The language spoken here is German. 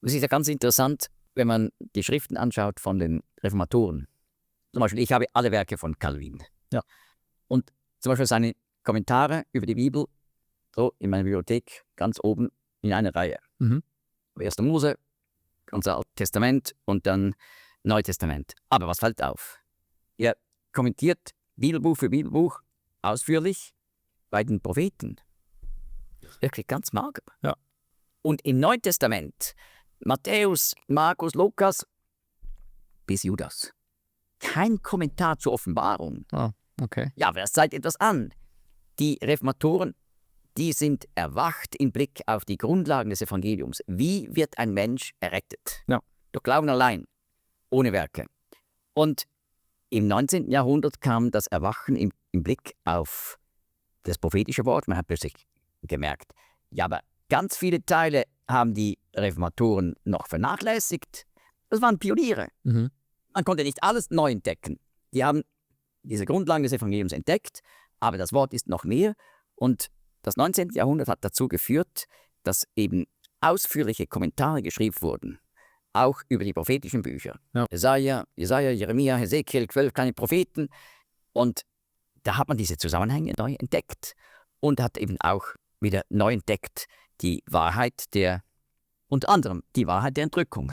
Es ist ja ganz interessant, wenn man die Schriften anschaut von den Reformatoren. Zum Beispiel, ich habe alle Werke von Calvin. Ja. Und zum Beispiel seine Kommentare über die Bibel, so in meiner Bibliothek, ganz oben in einer Reihe. 1. Mose, ganze Altes Testament und dann Neues Testament. Aber was fällt auf? Er kommentiert Bibelbuch für Bibelbuch ausführlich bei den Propheten. Wirklich ganz mager. Ja. Und im Neuen Testament, Matthäus, Markus, Lukas bis Judas. Kein Kommentar zur Offenbarung. Ah, okay. Ja, aber das zeigt etwas an. Die Reformatoren, die sind erwacht im Blick auf die Grundlagen des Evangeliums. Wie wird ein Mensch errettet? Ja. Durch Glauben allein, ohne Werke. Und im 19. Jahrhundert kam das Erwachen im Blick auf das prophetische Wort. Man hat plötzlich gemerkt, ja, aber ganz viele Teile haben die Reformatoren noch vernachlässigt. Das waren Pioniere. Man konnte nicht alles neu entdecken. Die haben diese Grundlagen des Evangeliums entdeckt, aber das Wort ist noch mehr. Und das 19. Jahrhundert hat dazu geführt, dass eben ausführliche Kommentare geschrieben wurden, auch über die prophetischen Bücher. Ja. Jesaja, Jeremia, Hesekiel, 12 kleine Propheten. Und da hat man diese Zusammenhänge neu entdeckt und hat eben auch wieder neu entdeckt die Wahrheit unter anderem die Wahrheit der Entrückung.